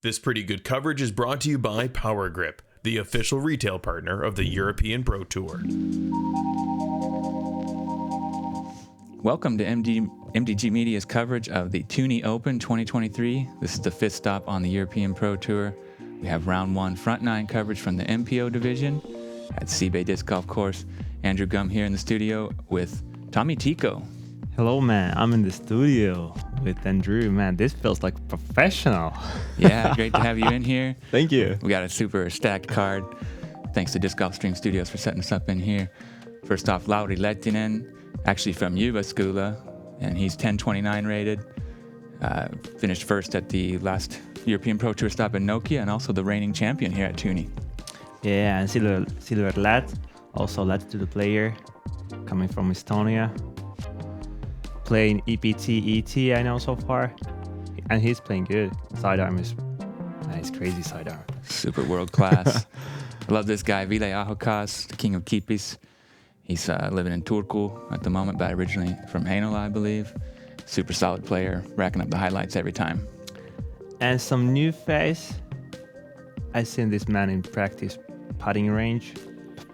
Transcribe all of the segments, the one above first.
This pretty good coverage is brought to you by POWERGRIP, the official retail partner of the European Pro Tour. Welcome to MDG Media's coverage of the Tyyni Open 2023. This is the fifth stop on the European Pro Tour. We have round one front nine coverage from the MPO division at Sibbe Disc Golf Course. Andrew Gum here in the studio with Tomi Tikko. Hello, man. I'm in the studio with Andrew. Man, this feels like professional. Yeah, great to have you in here. Thank you. We got a super stacked card. Thanks to Disc Golf Stream Studios for setting us up in here. First off, Lauri Lehtinen, actually from Jyväskylä, and he's 1029 rated. Finished first at the last European Pro Tour stop in Nokia, and also the reigning champion here at Tyyni. Yeah, and silver Lätt, also LATITUDE player, coming from Estonia. Playing EPT, ET, I know so far, and he's playing good. Sidearm is nice, crazy sidearm. Super world class. I love this guy, Ville Ahokas, the king of keepies. He's living in Turku at the moment, but originally from Heinola, I believe. Super solid player, racking up the highlights every time. And some new face. I've seen this man in practice putting range,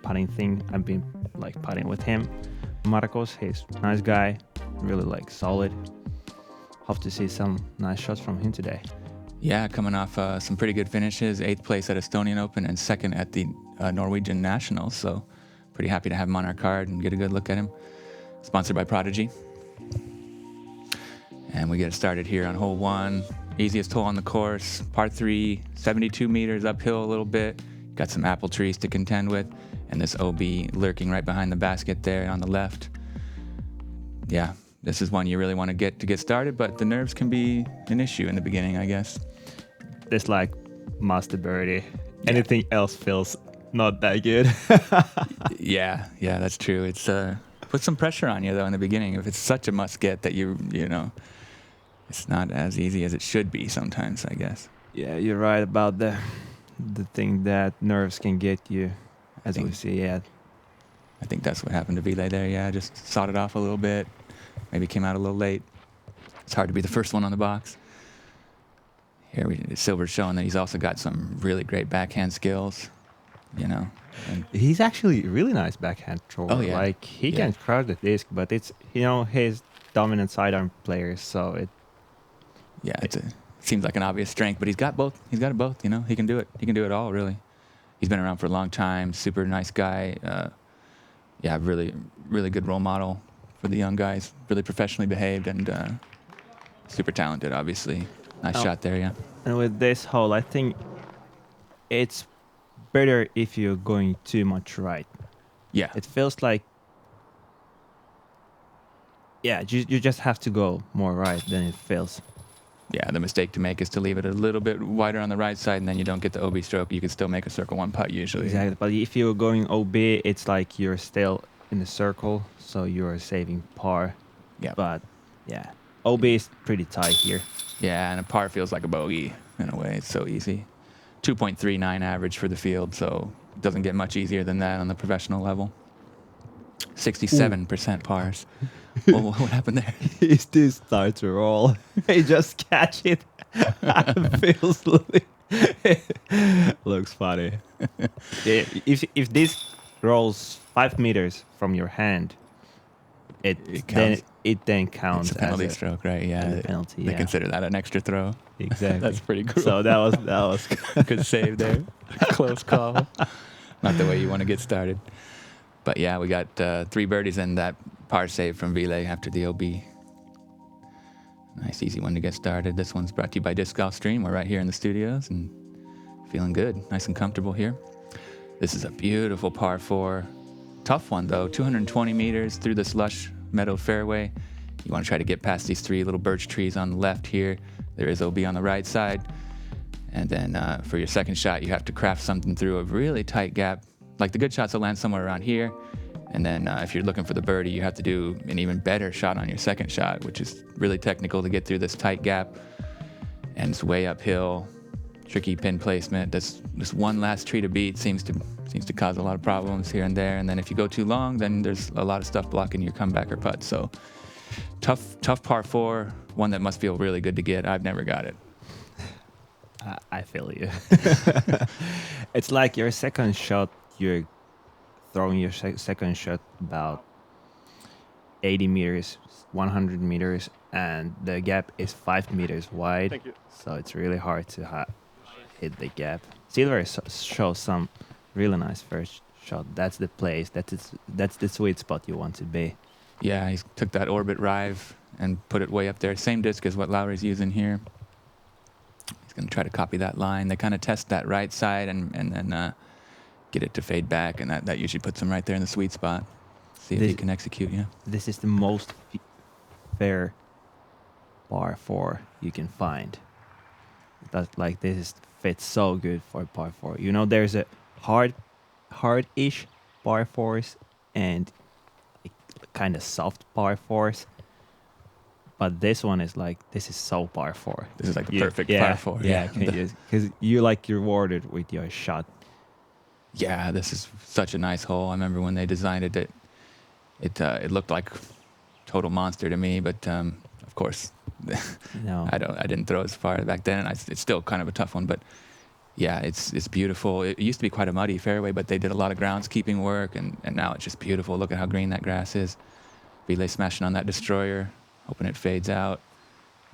putting thing. I've been like putting with him. Markus, he's a nice guy, really like solid. Hope to see some nice shots from him today. Yeah, coming off some pretty good finishes, 8th place at Estonian Open and 2nd at the Norwegian Nationals. So pretty happy to have him on our card and get a good look at him. Sponsored by Prodigy. And we get started here on hole one. Easiest hole on the course, par 3, 72 meters uphill a little bit. Got some apple trees to contend with. And this OB lurking right behind the basket there on the left. Yeah, this is one you really want to get started, but the nerves can be an issue in the beginning, I guess. This like must birdie. Anything else feels not that good. yeah, that's true. It's put some pressure on you though in the beginning. If it's such a must get that you know, it's not as easy as it should be sometimes, I guess. Yeah, you're right about the thing that nerves can get you, as we see. Yeah, I think that's what happened to Ville there. Yeah, just sawed it off a little bit. Maybe came out a little late. It's hard to be the first one on the box. Here, Silver's showing that he's also got some really great backhand skills, you know. And he's actually a really nice backhand thrower. Oh, yeah. Like, he can crush the disc, but it's, you know, his dominant sidearm player, so it... Yeah, it seems like an obvious strength, but he's got both. He's got it both, you know. He can do it. He can do it all, really. He's been around for a long time. Super nice guy. Yeah, really, really good role model for the young guys. Really professionally behaved and super talented, obviously. Nice shot there, yeah. And with this hole, I think it's better if you're going too much right. Yeah. It feels like, yeah, you just have to go more right than it feels. Yeah, the mistake to make is to leave it a little bit wider on the right side, and then you don't get the OB stroke. You can still make a circle one putt usually. Exactly, but if you're going OB, it's like you're still in the circle, so you're saving par. Yeah. But yeah, OB is pretty tight here. Yeah, and a par feels like a bogey in a way. It's so easy. 2.39 average for the field, so it doesn't get much easier than that on the professional level. 67% pars. What happened there? He still starts to roll. He just catch it. Feels like looks funny. Yeah, if this rolls 5 meters from your hand, it then counts it's a penalty as stroke, right? Yeah, as a penalty. They yeah. consider that an extra throw. Exactly. That's pretty cool. So that was good save there. Close call. Not the way you want to get started. But yeah, we got 3 birdies and that par save from Ville after the OB. Nice, easy one to get started. This one's brought to you by Disc Golf Stream. We're right here in the studios and feeling good. Nice and comfortable here. This is a beautiful par 4. Tough one, though. 220 meters through this lush meadow fairway. You want to try to get past these 3 little birch trees on the left here. There is OB on the right side. And then for your second shot, you have to craft something through a really tight gap. Like the good shots will land somewhere around here. And then if you're looking for the birdie, you have to do an even better shot on your second shot, which is really technical to get through this tight gap. And it's way uphill, tricky pin placement. This one last tree to beat seems to cause a lot of problems here and there. And then if you go too long, then there's a lot of stuff blocking your comeback or putt. So tough par 4, one that must feel really good to get. I've never got it. I feel you. It's like your second shot, you're throwing your second shot about 80 meters, 100 meters, and the gap is 5 meters wide. Thank you. So it's really hard to hit the gap. Silver shows some really nice first shot. That's the place. That's the sweet spot you want to be. Yeah, he took that orbit rive and put it way up there. Same disc as what Lauri's using here. He's going to try to copy that line. They kind of test that right side and then get it to fade back, and that usually puts him right there in the sweet spot. See if he can execute, yeah. This is the most fair par 4 you can find. That's like this fits so good for par 4. You know, there's a hard-ish par 4s and kind of soft par 4s. But this one is like, this is so par 4. This is like the perfect par 4. Yeah, because you like rewarded with your shot. Yeah, this is such a nice hole. I remember when they designed it, it looked like total monster to me, but of course, No. I didn't throw as far back then, and it's still kind of a tough one. But yeah, it's beautiful. It used to be quite a muddy fairway, but they did a lot of groundskeeping work, and now it's just beautiful. Look at how green that grass is. Ville smashing on that destroyer, hoping it fades out,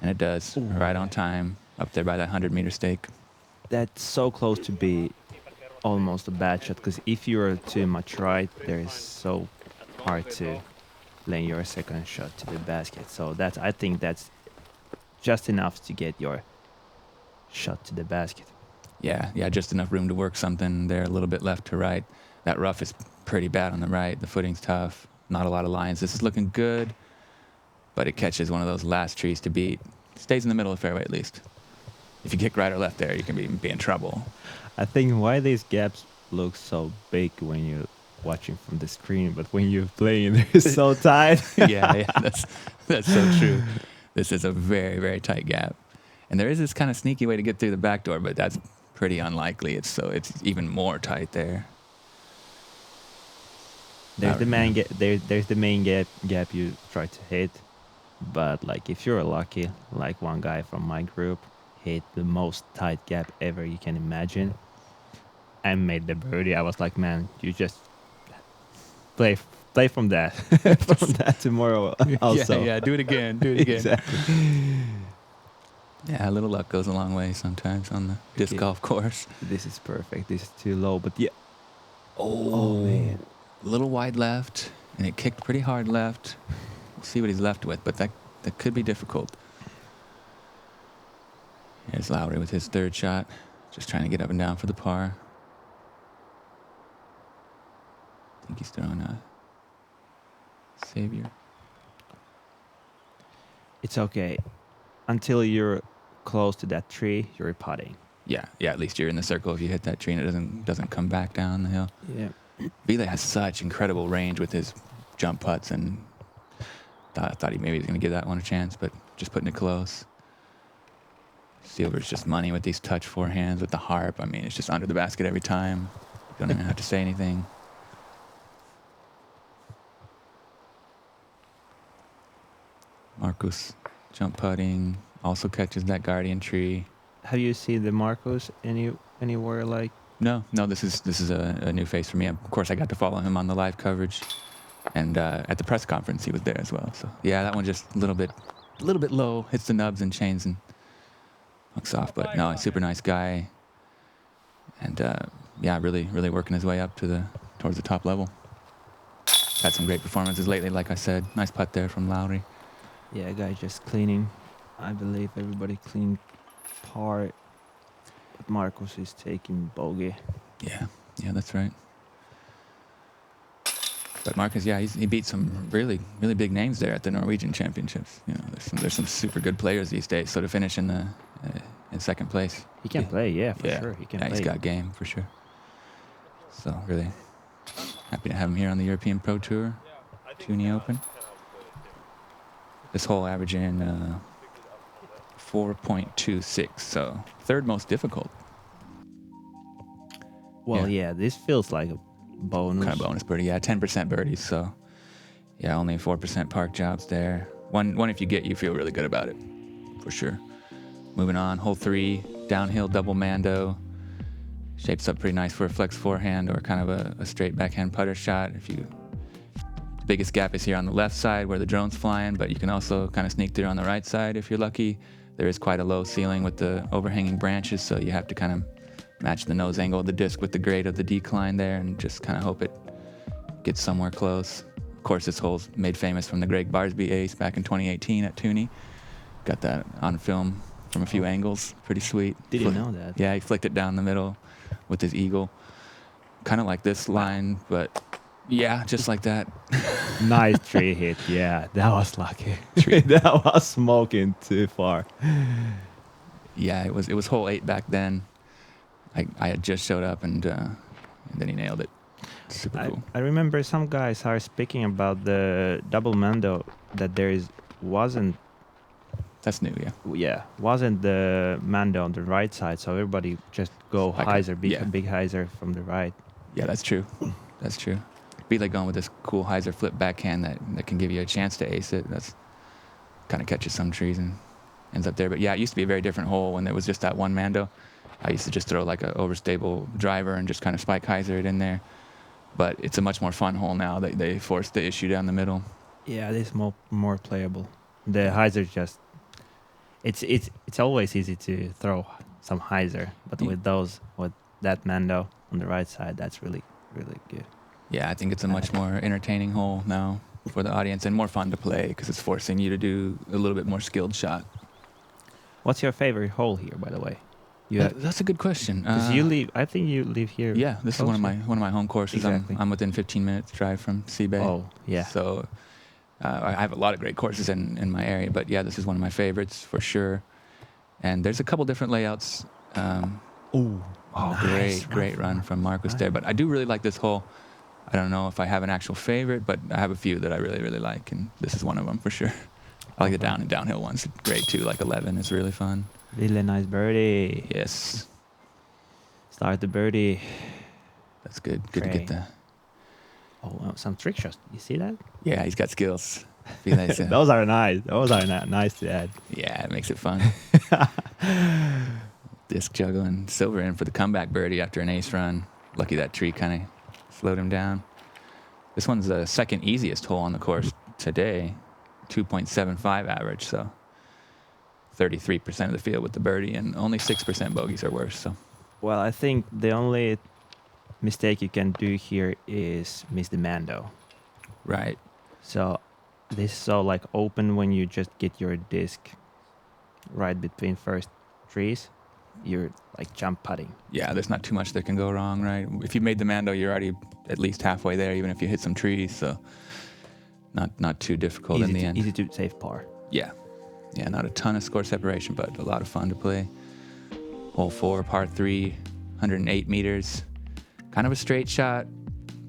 and it does. Ooh. Right on time, up there by that 100-meter stake. That's so close to be almost a bad shot, because if you're too much right, there is so hard to lay your second shot to the basket. So I think that's just enough to get your shot to the basket. Yeah, just enough room to work something there, a little bit left to right. That rough is pretty bad on the right. The footing's tough, not a lot of lines. This is looking good, but it catches one of those last trees to beat. Stays in the middle of the fairway at least. If you kick right or left there, you can be in trouble. I think why these gaps look so big when you're watching from the screen, but when you're playing, they're so tight. yeah, that's so true. This is a very, very tight gap. And there is this kind of sneaky way to get through the back door, but that's pretty unlikely. It's even more tight there. There's the main there's the main gap you try to hit, but like if you're lucky, like one guy from my group hit the most tight gap ever you can imagine and made the birdie. I was like, man, you just play from that from that tomorrow also. Yeah, do it again. Do it again. Exactly. Yeah, a little luck goes a long way sometimes on the disc golf course. This is perfect. This is too low, but yeah. Oh man. A little wide left, and it kicked pretty hard left. We'll see what he's left with, but that could be difficult. Here's Lauri with his third shot, just trying to get up and down for the par. I think he's throwing a savior. It's okay. Until you're close to that tree, you're putting. Yeah, at least you're in the circle if you hit that tree and it doesn't come back down the hill. Yeah. Ville has such incredible range with his jump putts, and I thought he maybe was going to give that one a chance, but just putting it close. Silver's just money with these touch forehands with the harp. I mean, it's just under the basket every time. You don't even have to say anything. Markus jump putting, also catches that guardian tree. Have you seen the Markus anywhere like? No, this is a new face for me. Of course, I got to follow him on the live coverage, and at the press conference he was there as well. So yeah, that one just a little bit low, hits the nubs and chains and hooks off. But no, super nice guy, and yeah, really working his way up towards the top level. Had some great performances lately, like I said. Nice putt there from Lauri. Yeah, guy just cleaning. I believe everybody cleaned par. But Markus is taking bogey. Yeah, that's right. But Markus, yeah, he beat some really big names there at the Norwegian Championships. You know, there's some super good players these days. So to finish in second place, He can play, yeah, for sure. He can play. He's got game for sure. So really happy to have him here on the European Pro Tour, Tyyni Open. This hole averaging 4.26, so third most difficult. Well, yeah, this feels like a bonus. Kind of bonus birdie, yeah, 10% birdies, so yeah, only 4% park jobs there. One if you feel really good about it, for sure. Moving on, hole 3, downhill double mando. Shapes up pretty nice for a flex forehand or kind of a straight backhand putter shot. The biggest gap is here on the left side where the drone's flying, but you can also kind of sneak through on the right side if you're lucky. There is quite a low ceiling with the overhanging branches, so you have to kind of match the nose angle of the disc with the grade of the decline there and just kind of hope it gets somewhere close. Of course, this hole's made famous from the Greg Barsby ace back in 2018 at Tyyni. Got that on film from a few angles. Pretty sweet. Didn't know that. Yeah, he flicked it down the middle with his eagle. Kind of like this line, but yeah, just like that. Nice tree hit. Yeah, that was lucky. That was smoking too far. Yeah, it was hole 8 back then. I had just showed up and then he nailed it. Super cool. I remember some guys are speaking about the double mando that wasn't. That's new, yeah. Wasn't the mando on the right side, so everybody just go Like hyzer, big hyzer from the right. Yeah, that's true. That's true. Be like going with this cool hyzer flip backhand that can give you a chance to ace it. That's kind of catches some trees and ends up there. But yeah, it used to be a very different hole when there was just that one mando. I used to just throw like an overstable driver and just kind of spike hyzer it in there. But it's a much more fun hole now. They forced the issue down the middle. Yeah, it is more playable. The hyzer just. It's always easy to throw some hyzer, but with that mando on the right side, that's really, really good. Yeah, I think it's a much more entertaining hole now for the audience and more fun to play because it's forcing you to do a little bit more skilled shot. What's your favorite hole here, by the way? That's a good question. Because I think you live here. Yeah, this is one of my home courses. Exactly. I'm within 15 minutes drive from Sibbe. Oh, yeah. So I have a lot of great courses in my area, but yeah, this is one of my favorites for sure. And there's a couple different layouts. Nice great run from Markus there. But I do really like this hole. I don't know if I have an actual favorite, but I have a few that I really, really like, and this is one of them for sure. I like the down and downhill ones. Great too, like 11 is really fun. Really nice birdie. Yes. Start the birdie. That's good. Good to get that. Oh, some trick shots. You see that? Yeah, he's got skills. Nice, Those are nice. Those are nice to add. Yeah, it makes it fun. Disc juggling. Silver in for the comeback birdie after an ace run. Lucky that tree kind of slowed him down. This one's the second easiest hole on the course today. 2.75 average, so 33% of the field with the birdie, and only 6% bogeys or worse. So, well, I think the only mistake you can do here is miss the mando. Right. So this is so like open when you just get your disc right between first trees. You're like jump putting. Yeah, there's not too much that can go wrong, right? If you made the mando, you're already at least halfway there, even if you hit some trees. So not too difficult in the end. Easy to save par. Yeah. Yeah, not a ton of score separation, but a lot of fun to play. Hole 4, par 3, 108 meters. Kind of a straight shot.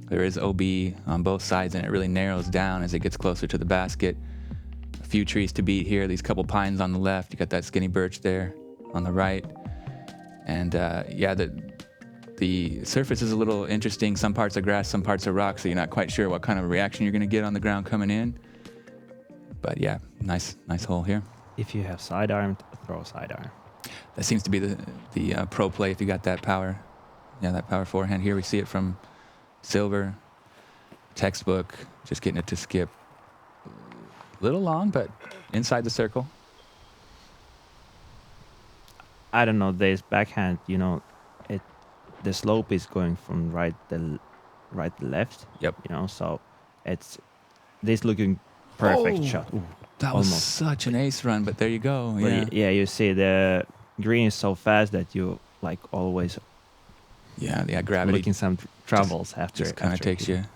There is OB on both sides, and it really narrows down as it gets closer to the basket. A few trees to beat here. These couple pines on the left. You got that skinny birch there on the right. And yeah, the surface is a little interesting. Some parts are grass, some parts are rock, so you're not quite sure what kind of reaction you're going to get on the ground coming in. But yeah, nice hole here. If you have sidearm, throw sidearm. That seems to be the pro play if you got that power. Yeah, that power forehand. Here we see it from Silver. Textbook, just getting it to skip. A little long, but inside the circle. I don't know, this backhand, the slope is going from right to left. Yep. So it's this looking perfect shot. Ooh, that was such an ace run, but there you go. But yeah, you see the green is so fast that you like always. Yeah, gravity. Looking some troubles after. Just kind of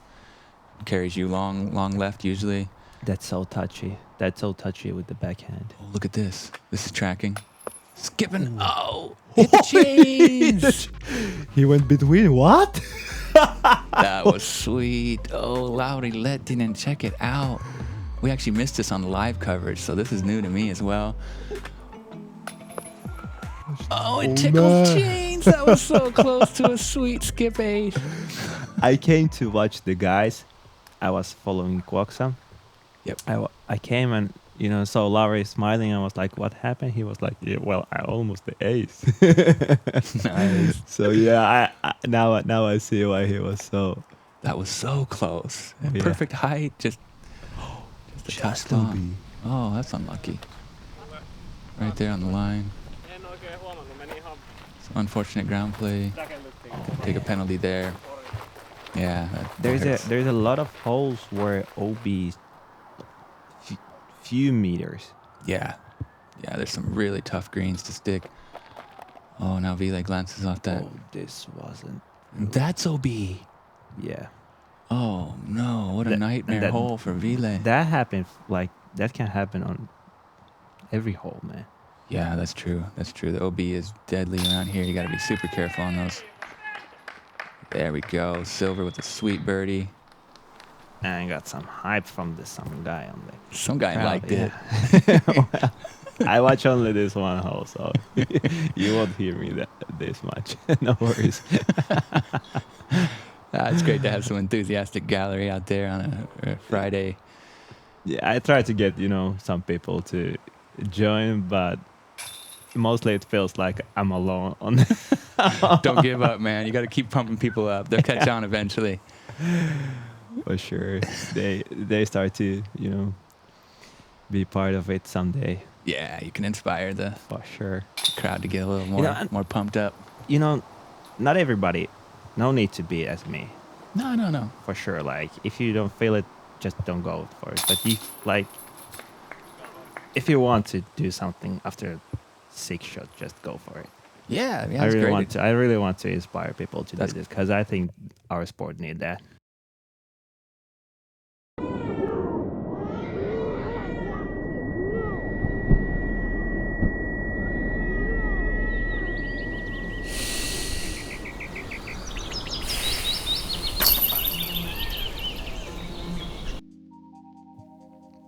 carries you long left usually. That's so touchy. With the backhand. Oh, look at this. This is tracking. Skipping. Oh, hit the chains. He went between what? That was sweet. Oh, Lauri, Lehtinen, check it out. We actually missed this on the live coverage, so this is new to me as well. Oh, it tickled chains. That was so close to a sweet skip ace. I came to watch the guys. I was following Quoxa. Yep. I came and So Lauri is smiling. I was like, what happened? He was like, yeah, well, I almost the ace. Nice. So yeah, I now I see why he was so. That was so close. Yeah. Perfect height. Just a touch off. Oh, that's unlucky. Right there on the line. Some unfortunate ground play. Take a penalty there. Yeah. There's a lot of holes where OB is few meters. Yeah. Yeah, there's some really tough greens to stick. Oh, now Ville glances off that. Oh, this wasn't. That's OB. Yeah. Oh, no. What a nightmare hole for Ville. That happened, that can happen on every hole, man. Yeah, that's true. That's true. The OB is deadly around here. You got to be super careful on those. There we go. Silver with a sweet birdie. And I got some hype from some guy on there. Some guy liked it. Well, I watch only this one hole, so you won't hear me this much. No worries. It's great to have some enthusiastic gallery out there on a Friday. Yeah, I try to get, some people to join, but mostly it feels like I'm alone on Don't give up, man. You got to keep pumping people up. They'll catch on eventually. For sure. They start to, be part of it someday. Yeah, you can inspire the For sure. crowd to get a little more pumped up. Not everybody, no need to be as me. No. For sure. Like, if you don't feel it, just don't go for it. But if you want to do something after 6 shots, just go for it. Yeah, I really want to inspire people to do this because I think our sport need that.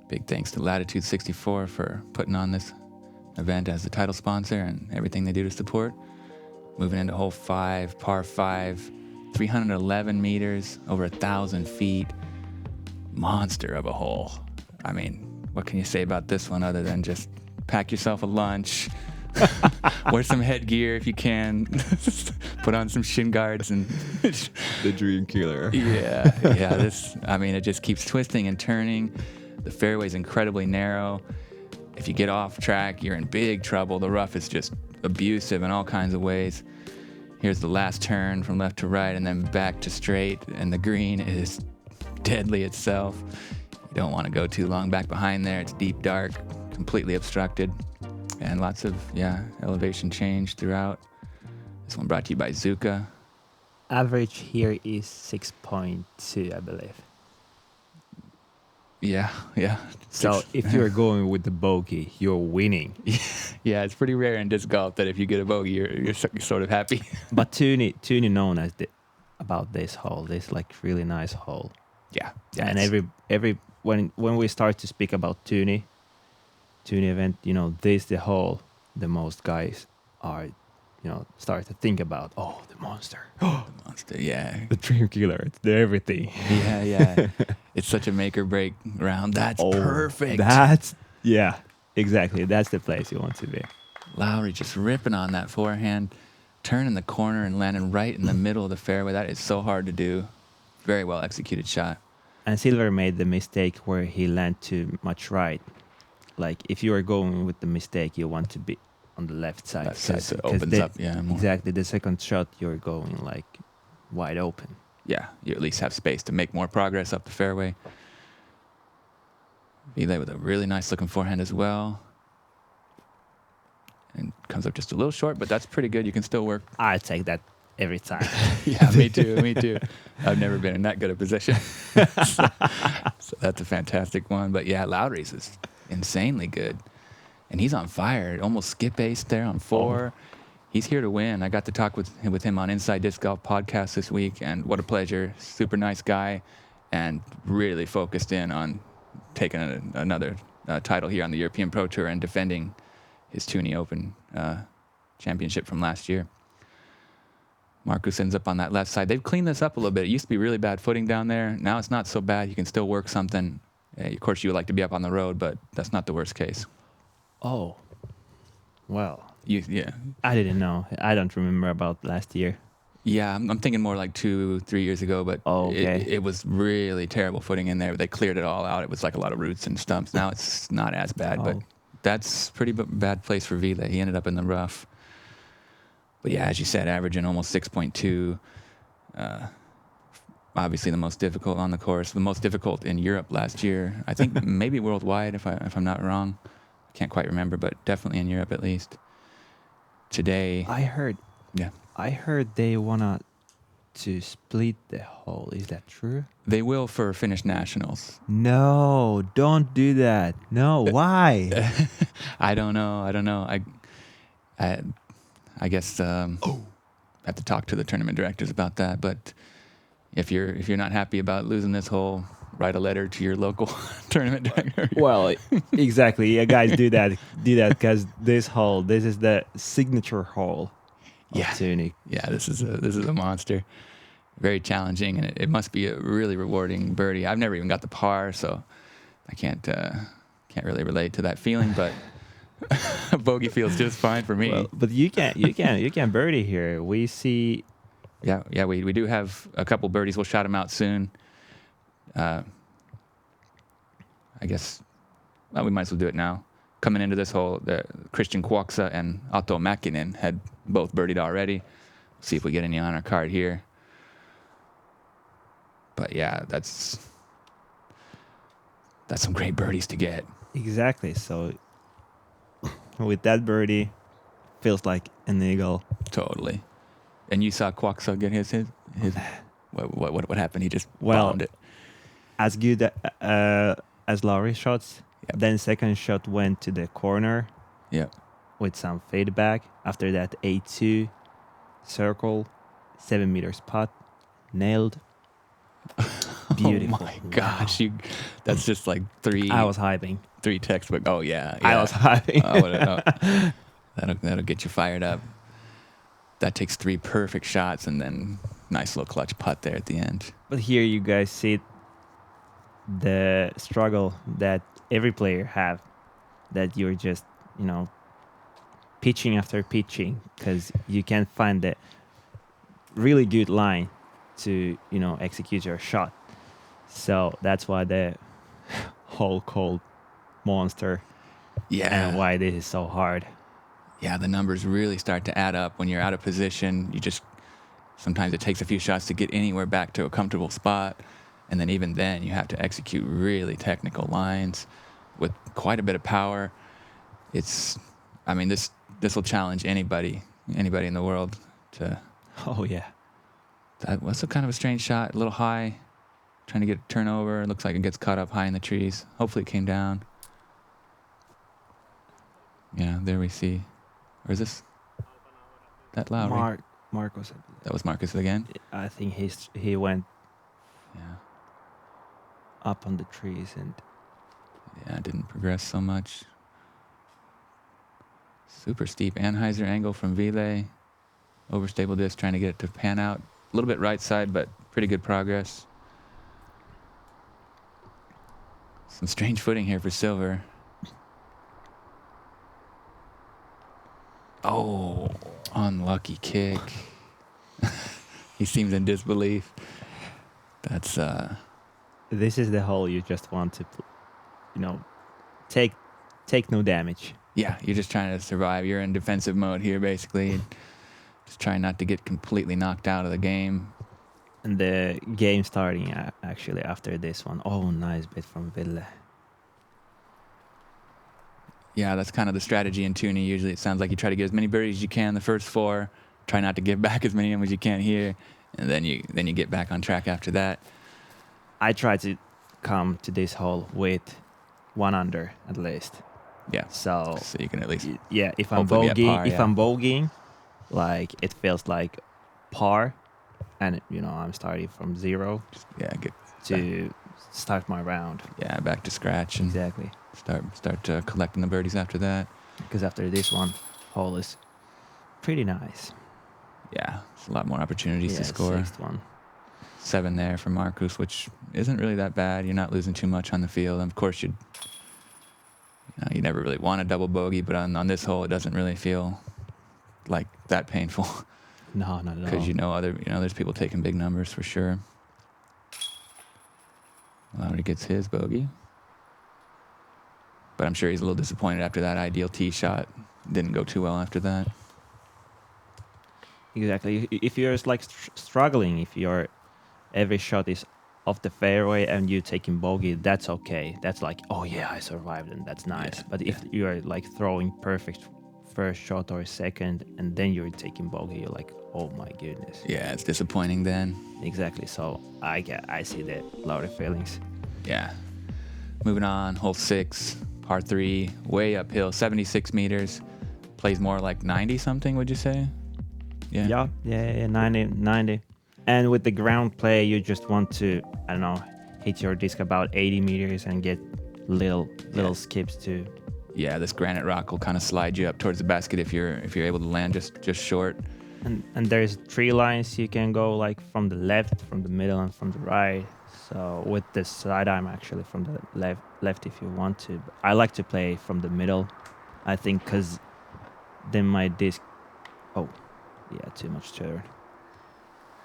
Big thanks to Latitude 64 for putting on this event as the title sponsor and everything they do to support. Moving into hole 5, par 5, 311 meters, over 1,000 feet. Monster of a hole. I mean, what can you say about this one other than just pack yourself a lunch, wear some headgear if you can, put on some shin guards and The dream killer. Yeah. It just keeps twisting and turning. The fairway's incredibly narrow. If you get off track, you're in big trouble. The rough is just abusive in all kinds of ways. Here's the last turn from left to right and then back to straight, and the green is deadly itself. You don't want to go too long back behind there. It's deep, dark, completely obstructed, and lots of, elevation change throughout. This one brought to you by Zuka. Average here is 6.2, I believe. Yeah. So if you're going with the bogey, you're winning. Yeah, it's pretty rare in disc golf that if you get a bogey, you're sort of happy. But Tyyni known as about this hole. This really nice hole. Yeah. And every when we start to speak about Tyyni event, this the hole the most guys are, start to think about. Oh, the monster. The monster, yeah. The dream killer. It's everything. Yeah. It's such a make or break round. That's perfect. Exactly. That's the place you want to be. Lauri just ripping on that forehand, turning the corner and landing right in the middle of the fairway. That is so hard to do. Very well executed shot. And Silver made the mistake where he landed too much right. Like, if you are going with the mistake, you want to be on the left side. Left side, so it opens up, more. Exactly. The second shot, you're going, wide open. Yeah, you at least have space to make more progress up the fairway. Ville with a really nice looking forehand as well. And comes up just a little short, but that's pretty good. You can still work. I take that every time. Yeah, me too. I've never been in that good a position. so that's a fantastic one. But yeah, Lauri's is insanely good. And he's on fire. Almost skip ace there on 4. He's here to win. I got to talk with him on Inside Disc Golf podcast this week, and what a pleasure. Super nice guy, and really focused in on taking another title here on the European Pro Tour and defending his Tyyni Open championship from last year. Markus ends up on that left side. They've cleaned this up a little bit. It used to be really bad footing down there. Now it's not so bad. You can still work something Of course, you would like to be up on the road, but that's not the worst case. Oh, well, Yeah. I didn't know. I don't remember about last year. Yeah, I'm thinking more like 2-3 years ago, but Oh, okay. it was really terrible footing in there. They cleared it all out. It was like a lot of roots and stumps. Now it's not as bad, but Oh. that's pretty bad place for Ville. He ended up in the rough. But yeah, as you said, averaging almost 6.2. Obviously the most difficult on the course, the most difficult in Europe last year. I think maybe worldwide, if I'm not wrong. I can't quite remember, but definitely in Europe at least. Today, I heard they wanna to split the hole. Is that true? they will for Finnish nationals. No, don't do that. No, why? I don't know. I guess have to talk to the tournament directors about that. But if you're not happy about losing this hole, write a letter to your local tournament director. Well, exactly. Yeah, guys, do that because this is the signature hole of Tyyni. Yeah, this is a monster. Very challenging, and it must be a really rewarding birdie. I've never even got the par, so I can't really relate to that feeling. But a bogey feels just fine for me. Well, but you can birdie here. We see. Yeah, we do have a couple birdies. We'll shout them out soon. I guess we might as well do it now. Coming into this hole, Christian Kuoksa and Otto Mäkinen had both birdied already. See if we get any on our card here. But yeah, that's some great birdies to get. Exactly. So with that birdie, feels like an eagle. Totally. And you saw Kuoksa get his what happened? He just bombed it. As good as Lauri shots. Yep. Then second shot went to the corner. Yeah. With some feedback. After that, A2 circle, 7 meters putt, nailed. Beautiful. Oh my gosh, that's just like three. I was hyping. 3 textbook. Oh yeah. I was hyping. That'll get you fired up. That takes 3 perfect shots and then nice little clutch putt there at the end. But here you guys see the struggle that every player have, that you're just, pitching after pitching because you can't find the really good line to, execute your shot. So that's why the whole cold monster. Yeah. And why this is so hard. Yeah, the numbers really start to add up when you're out of position. Sometimes it takes a few shots to get anywhere back to a comfortable spot. And then even then, you have to execute really technical lines with quite a bit of power. This will challenge anybody in the world to. Oh, yeah. That was kind of a strange shot, a little high, trying to get a turnover. It looks like it gets caught up high in the trees. Hopefully it came down. Yeah, there we see. Or is this that Lauri? Markus. That was Markus again? I think he went Yeah. up on the trees and. Yeah, didn't progress so much. Super steep Anheuser angle from Ville. Overstable disc, trying to get it to pan out. A little bit right side, but pretty good progress. Some strange footing here for Silver. Oh, unlucky kick. He seems in disbelief. That's This is the hole you just want to, take no damage. Yeah, you're just trying to survive. You're in defensive mode here, basically. Just trying not to get completely knocked out of the game. And the game starting actually after this one. Oh, nice bit from Ville. Yeah, that's kind of the strategy in Tyyni. Usually it sounds like you try to get as many birdies as you can the first 4. Try not to give back as many of them as you can here. And then you get back on track after that. I try to come to this hole with 1 under at least. Yeah. So you can at least if I'm hopefully be at par, I'm bogeying, like it feels like par, and I'm starting from 0. Get to start my round. Yeah, back to scratch and Exactly. Start collecting the birdies after that. Because after this one, hole is pretty nice. Yeah, it's a lot more opportunities to score. 6th one. 7 there for Markus, which isn't really that bad. You're not losing too much on the field. And of course, you never really want a double bogey, but on this hole, it doesn't really feel like that painful. No, not at all. Because there's people taking big numbers for sure. Lauri gets his bogey. But I'm sure he's a little disappointed after that ideal tee shot. Didn't go too well after that. Exactly. If you're like struggling, if your every shot is off the fairway and you taking bogey, that's okay. That's like, oh yeah, I survived and that's nice. Yeah, but if you are like throwing perfect first shot or second and then you're taking bogey, you're like, oh my goodness. Yeah, it's disappointing then. Exactly. So I see the Lauri feelings. Yeah. Moving on, hole 6, par 3, way uphill, 76 meters. Plays more like 90 something, would you say? Yeah, 90. And with the ground play, you just want to, I don't know, hit your disc about 80 meters and get little skips too. Yeah, this granite rock will kind of slide you up towards the basket if you're able to land just short. And there's 3 lines you can go, like from the left, from the middle, and from the right. So with the side, I'm actually from the left if you want to. But I like to play from the middle, I think, because then my disc... Oh, yeah, too much turn.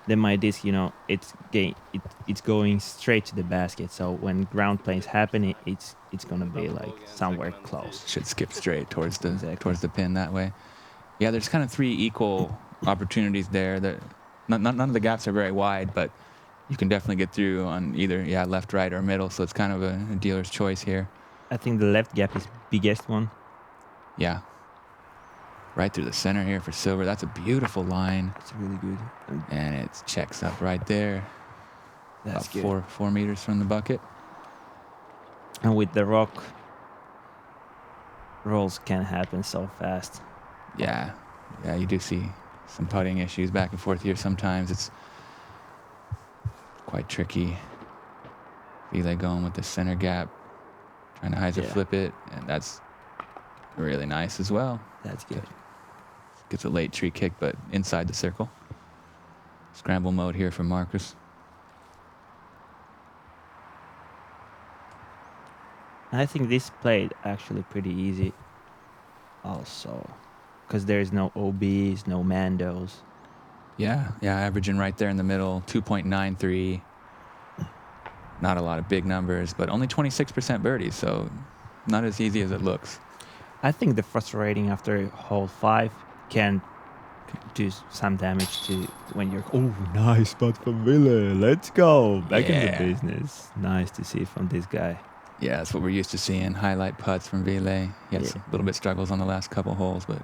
Then my disc, it's going straight to the basket. So when ground plays happen, it's gonna be like somewhere close. Should skip straight towards the pin that way. Yeah, there's kind of 3 equal opportunities there. That none of the gaps are very wide, but you can definitely get through on either left, right, or middle. So it's kind of a dealer's choice here. I think the left gap is biggest one. Yeah. Right through the center here for silver. That's a beautiful line. It's really good. And it checks up right there. That's about good. 4 meters from the bucket. And with the rock, rolls can happen so fast. Yeah, you do see some putting issues back and forth here sometimes. It's quite tricky. Ville going with the center gap, trying to hyzer flip it, and that's really nice as well. That's good. Gets a late tree kick, but inside the circle. Scramble mode here for Markus. I think this played actually pretty easy also, because there's no OBs, no Mandos. Yeah, averaging right there in the middle, 2.93. Not a lot of big numbers, but only 26% birdies, so not as easy as it looks. I think the frustrating after hole 5 can do some damage to when you're, oh, nice spot from Ville, let's go, back in the business. Nice to see from this guy. Yeah, that's what we're used to seeing, highlight putts from Ville. He had a little bit struggles on the last couple holes, but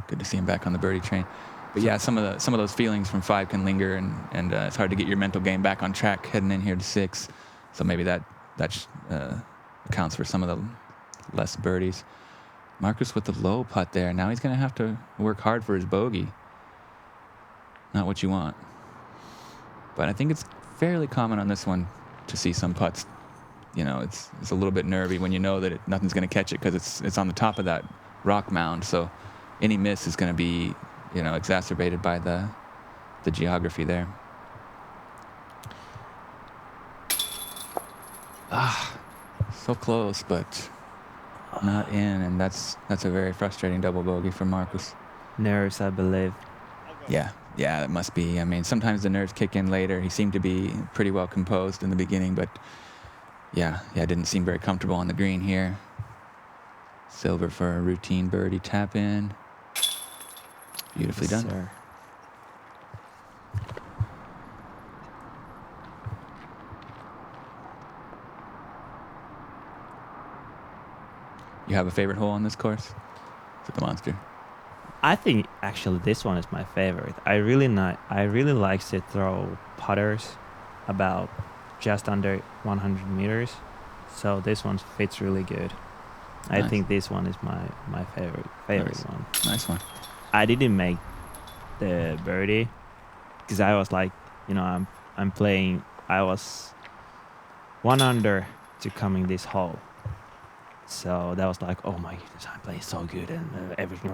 good to see him back on the birdie train. But yeah, some of those feelings from 5 can linger, and it's hard to get your mental game back on track heading in here to 6. So maybe that accounts for some of the less birdies. Markus with the low putt there. Now he's going to have to work hard for his bogey. Not what you want. But I think it's fairly common on this one to see some putts. It's a little bit nervy when you know that nothing's going to catch it because it's on the top of that rock mound. So any miss is going to be, exacerbated by the geography there. So close, but not in, and that's a very frustrating double bogey for Markus. Nerves, I believe. Yeah, that must be. I mean, sometimes the nerves kick in later. He seemed to be pretty well composed in the beginning, but yeah, didn't seem very comfortable on the green here. Silver for a routine birdie tap in. Beautifully done. Sir. You have a favorite hole on this course? Is it the Monster? I think actually this one is my favorite. I really like to throw putters about just under 100 meters. So this one fits really good. Nice. I think this one is my favorite Nice. one. Nice one. I didn't make the birdie because I was like, I'm playing. I was 1 under to coming this hole. So that was like, oh my goodness, I'm playing so good and everything.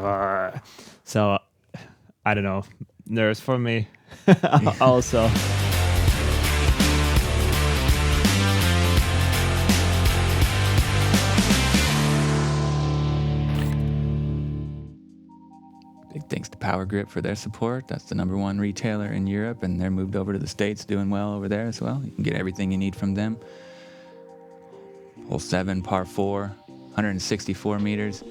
So I don't know, nerves for me also. POWERGRIP for their support. That's the #1 retailer in Europe, and they're moved over to the States, doing well over there as well. You can get everything you need from them. Hole 7, par 4, 164 meters.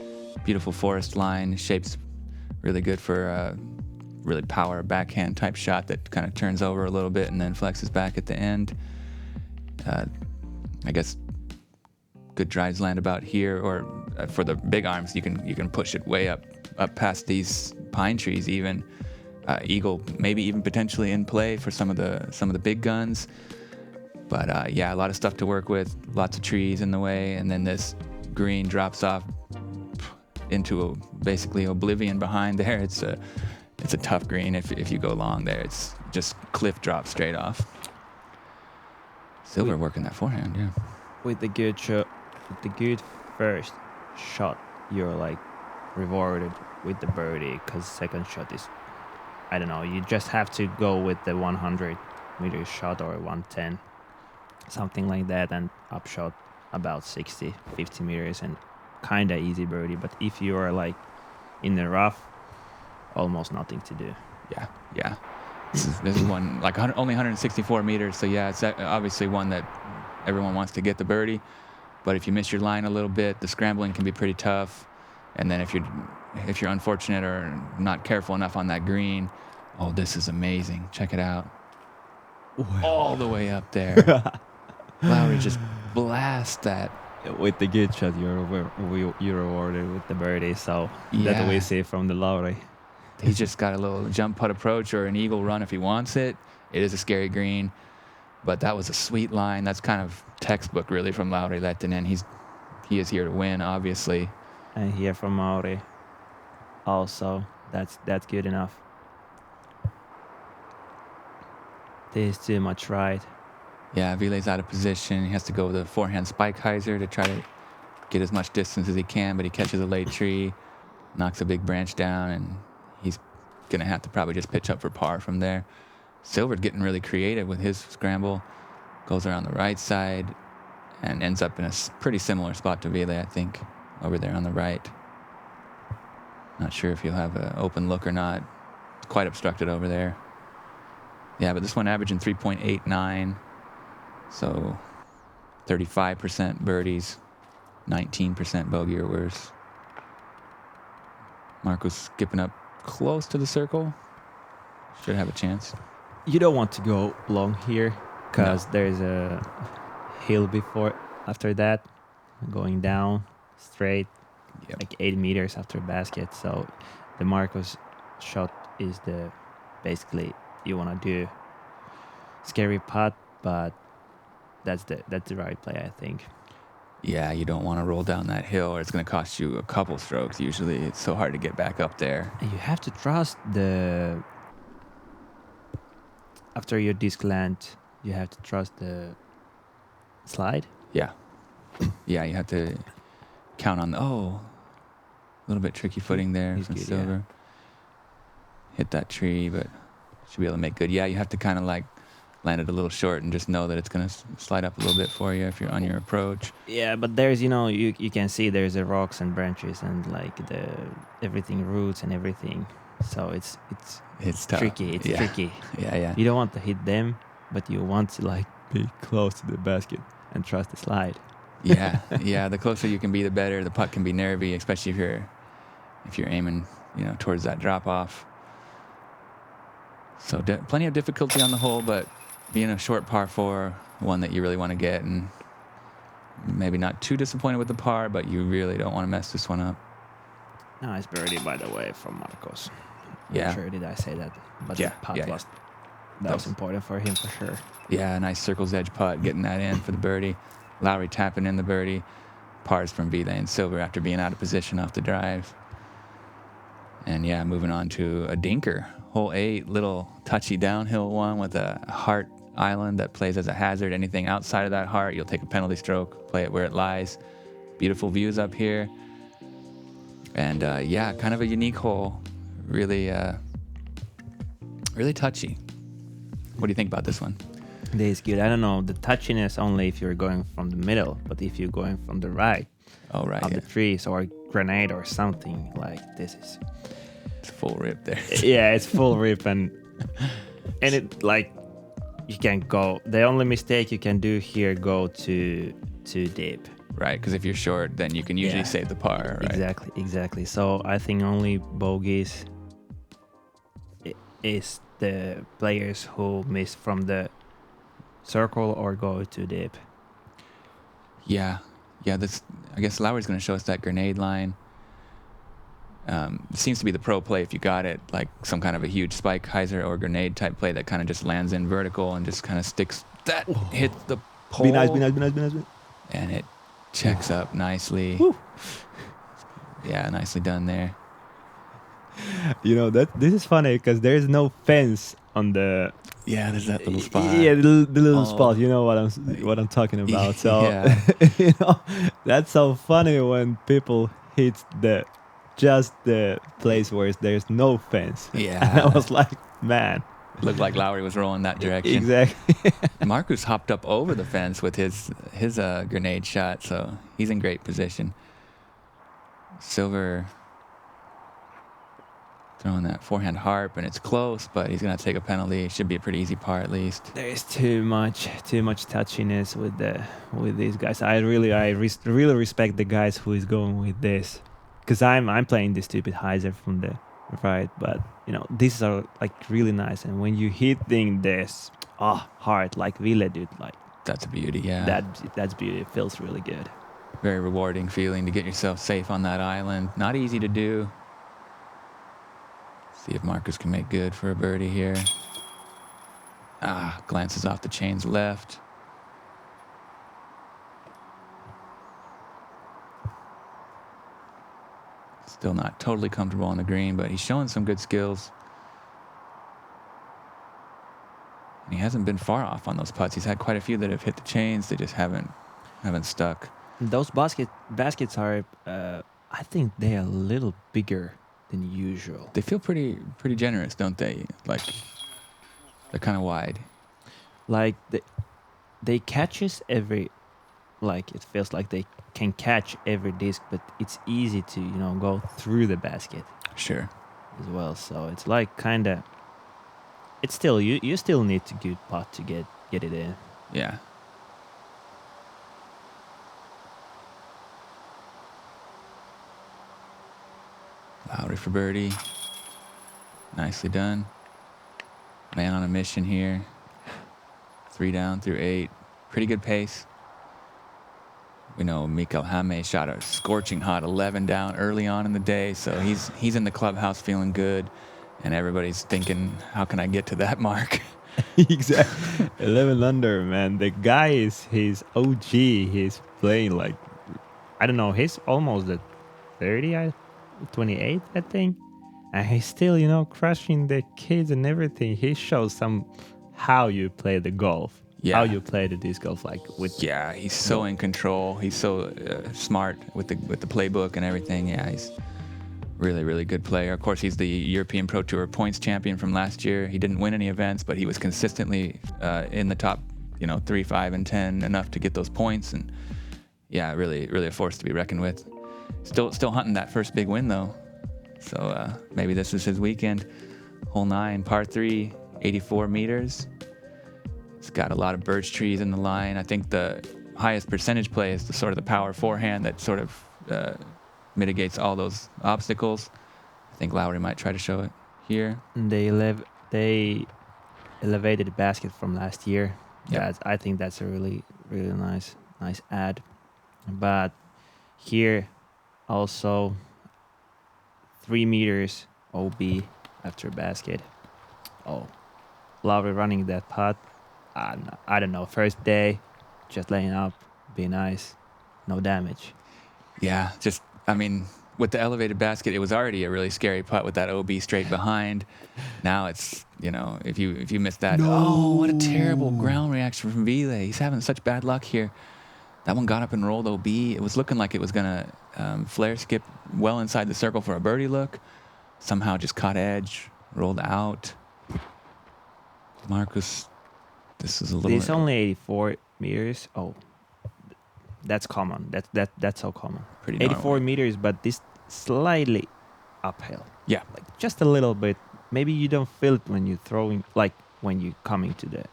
Beautiful forest line. Shape's really good for really power backhand type shot that kind of turns over a little bit and then flexes back at the end. I guess good drives land about here, or for the big arms, you can push it way up past these pine trees even. Eagle maybe even potentially in play for some of the big guns. But yeah, a lot of stuff to work with, lots of trees in the way, and then this green drops off into basically oblivion behind there. It's a tough green if you go long there. It's just cliff drop straight off. Silver working that forehand, yeah. With the good shot, with the good first shot, you're like rewarded with the birdie, because second shot is, I don't know, you just have to go with the 100 meter shot or 110, something like that, and upshot about 60, 50 meters and kind of easy birdie. But if you are like in the rough, almost nothing to do. Yeah. This is one like only 164 meters, so yeah, it's obviously one that everyone wants to get the birdie. But if you miss your line a little bit, the scrambling can be pretty tough. And then if you're unfortunate or not careful enough on that green, oh, this is amazing. Check it out. Wow. All the way up there. Lauri just blast that. With the good shot, you're rewarded with the birdie. So that we see from the Lauri. He's just got a little jump putt approach or an eagle run if he wants it. It is a scary green, but that was a sweet line. That's kind of textbook, really, from Lauri Lehtinen. He is here to win, obviously. And here from Lauri, also, that's good enough. This is too much right. Yeah, Ville's out of position. He has to go with a forehand spike hyzer to try to get as much distance as he can, but he catches a late tree, knocks a big branch down, and he's going to have to probably just pitch up for par from there. Silver's getting really creative with his scramble. Goes around the right side and ends up in a pretty similar spot to Ville, I think, over there on the right. Not sure if he'll have an open look or not. It's quite obstructed over there. Yeah, but this one averaging 3.89. So 35% birdies, 19% bogey or worse. Markus skipping up close to the circle. Should have a chance. You don't want to go long here, because there's a hill after that, going down straight, like 8 meters after basket. So the Markus shot is basically you want to do scary putt, but that's the right play, I think. Yeah, you don't want to roll down that hill, or it's going to cost you a couple strokes. Usually, it's so hard to get back up there. And you have to trust after your disc land, you have to trust the slide. Yeah, you have to count on a little bit tricky footing there from Silver. Yeah. Hit that tree, but should be able to make good. Yeah, you have to kind of like land it a little short and just know that it's going to slide up a little bit for you if you're on your approach. Yeah, but there's, you can see there's the rocks and branches and like everything, roots and everything. So it's tough. Tricky. It's tricky. Yeah. You don't want to hit them, but you want to like be close to the basket and trust the slide. Yeah. The closer you can be, the better. The putt can be nervy, especially if you're aiming, towards that drop off. So plenty of difficulty on the hole, but being a short par 4, one that you really want to get, and maybe not too disappointed with the par, but you really don't want to mess this one up. Nice birdie, by the way, from Markus. Yeah. Not sure did I say that, but the putt lost. That was important for him for sure. Yeah, nice circle's edge putt, getting that in for the birdie. Lauri tapping in the birdie. Pars from Ville and Silver after being out of position off the drive. And yeah, moving on to a dinker. Hole 8, little touchy downhill one with a heart island that plays as a hazard. Anything outside of that heart, you'll take a penalty stroke, play it where it lies. Beautiful views up here. And kind of a unique hole. Really touchy. What do you think about this one? This is good. I don't know, the touchiness only if you're going from the middle, but if you're going from the right, of the trees or grenade or something, like this is It's full rip there. Yeah, it's full rip and it like you can't go. The only mistake you can do here go to deep. Right, because if you're short, then you can usually save the par, right? Exactly. So I think only bogeys is the players who miss from the circle or go too deep. Yeah. This, I guess Lauri's going to show us that grenade line. It seems to be the pro play if you got it, like some kind of a huge spike hyzer or grenade type play that kind of just lands in vertical and just kind of sticks. That hits the pole. Be nice. And it checks up nicely. Woo. Yeah, nicely done there. You know that this is funny because there's no fence on the. Yeah, there's that little spot. Yeah, the little spot. You know what I'm talking about. So Yeah. you know, that's so funny when people hit just the place where there's no fence. Yeah. And I was like, man. Looked like Lauri was rolling that direction. Exactly. Markus hopped up over the fence with his grenade shot, so he's in great position. Silver throwing that forehand harp, and it's close, but he's gonna take a penalty. Should be a pretty easy par at least. There's too much touchiness with these guys. I really respect the guys who is going with this, because I'm playing this stupid hyzer from the right, but you know these are like really nice, and when you hitting this hard like Ville did, like that's a beauty. Yeah, that's beauty. It feels really good. Very rewarding feeling to get yourself safe on that island. Not easy to do. See if Markus can make good for a birdie here. Glances off the chains left. Still not totally comfortable on the green, but he's showing some good skills. And he hasn't been far off on those putts. He's had quite a few that have hit the chains. They just haven't stuck. Those baskets are, I think they are a little bigger than usual. They feel pretty generous, don't they? Like they're kind of wide. Like they catches every, like it feels like they can catch every disc, but it's easy to go through the basket. Sure. As well, so it's like kind of. It's still you still need to good putt to get it in. Yeah. Lauri for birdie. Nicely done. Man on a mission here. 3 down through 8. Pretty good pace. We know Mikael Häme shot a scorching hot 11 down early on in the day, so he's in the clubhouse feeling good, and everybody's thinking, how can I get to that mark? Exactly. 11 under, man. The guy he's OG. He's playing like, I don't know, he's almost at 30, 28, I think. And he's still, crushing the kids and everything. He shows how you play the golf. Yeah. How you play the disc golf, like with. Yeah, he's so in control. He's so smart with the playbook and everything. Yeah, he's really, really good player. Of course, he's the European Pro Tour points champion from last year. He didn't win any events, but he was consistently in the top, 3, 5, and 10 enough to get those points. And yeah, really, really a force to be reckoned with. Still hunting that first big win though. So maybe this is his weekend. Hole 9, par 3, 84 meters. It's got a lot of birch trees in the line. I think the highest percentage play is the power forehand that sort of mitigates all those obstacles. I think Lauri might try to show it here. They elevated the basket from last year. Yeah, I think that's a really, really nice add. But here also 3 meters OB after basket. Oh, Lauri running that putt. I don't know. First day, just laying up, be nice, no damage. Yeah, with the elevated basket, it was already a really scary putt with that OB straight behind. Now it's, if you miss that, oh, what a terrible ground reaction from Ville. He's having such bad luck here. That one got up and rolled OB. It was looking like it was gonna flare skip well inside the circle for a birdie look. Somehow just caught edge, rolled out. Markus. This is a little. It's only 84 meters. Oh, that's common. That's so common. Pretty 84 normal. meters, but this slightly uphill. Yeah. Like just a little bit. Maybe you don't feel it when you're throwing, like when you're coming to the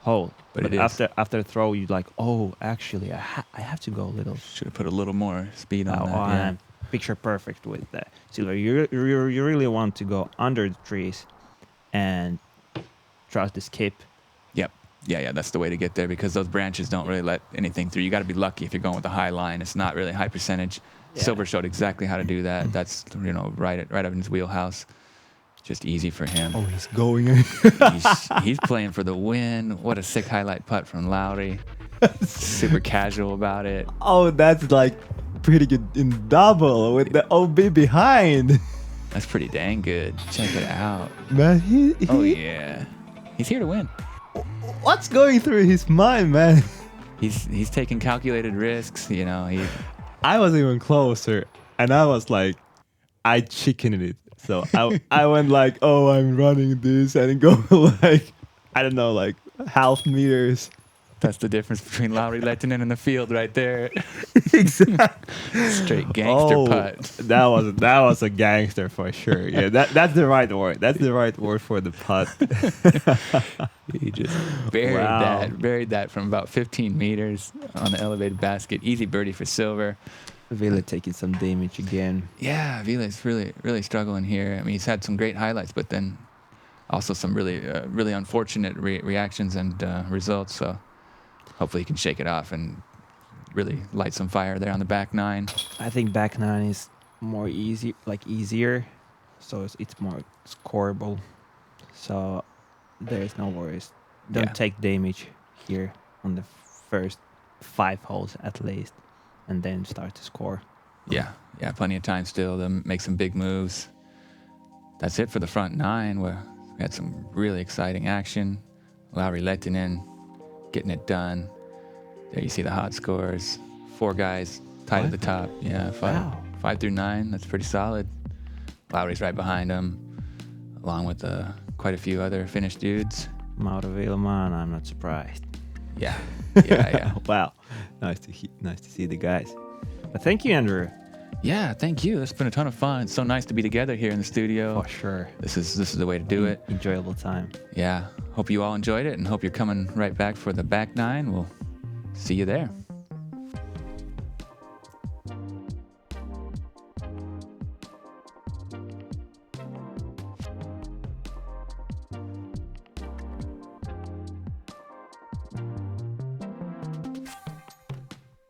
hole. But it is. after throw, you're like, oh, actually, I have to go a little. Should have put a little more speed on that. Oh, Yeah. and picture perfect with the silver. You really want to go under the trees and trust the skip. Yep. Yeah, that's the way to get there because those branches don't really let anything through. You got to be lucky if you're going with a high line. It's not really high percentage. Yeah. Silver showed exactly how to do that. That's right up in his wheelhouse. Just easy for him. Oh, he's going. he's playing for the win. What a sick highlight putt from Lauri. Super casual about it. Oh, that's like pretty good in double with the OB behind. That's pretty dang good. Check it out. Man, Oh yeah, he's here to win. What's going through his mind, man? He's taking calculated risks. I was even closer, and I was like, I chickened it. So I went like, oh, I'm running this, and go like, I don't know, like half meters. That's the difference between Lauri Lehtinen and the field right there. Exactly. Straight gangster putt. That was a gangster for sure. Yeah, that's the right word. That's the right word for the putt. He just buried that from about 15 meters on the elevated basket. Easy birdie for silver. Ville taking some damage again. Yeah, Ville's really struggling here. I mean, he's had some great highlights, but then also some really unfortunate reactions and results. So hopefully he can shake it off and really light some fire there on the back nine. I think back nine is more easier, so it's more scoreable. So there's no worries. Don't take damage here on the first 5 holes at least, and then start to score. Yeah, plenty of time still to make some big moves. That's it for the front nine. We had some really exciting action. Lauri Lehtinen getting it done. There you see the hot scores. 4 guys tied at the top. Yeah, 5 through 9. That's pretty solid. Lauri's right behind him, along with quite a few other Finnish dudes. Mauro Vilman, I'm not surprised. Yeah. Wow, nice to see the guys. But thank you, Andrew. Yeah, thank you. It's been a ton of fun. It's so nice to be together here in the studio. For sure. This is the way to do it. Enjoyable time. Yeah. Hope you all enjoyed it and hope you're coming right back for the back nine. We'll see you there.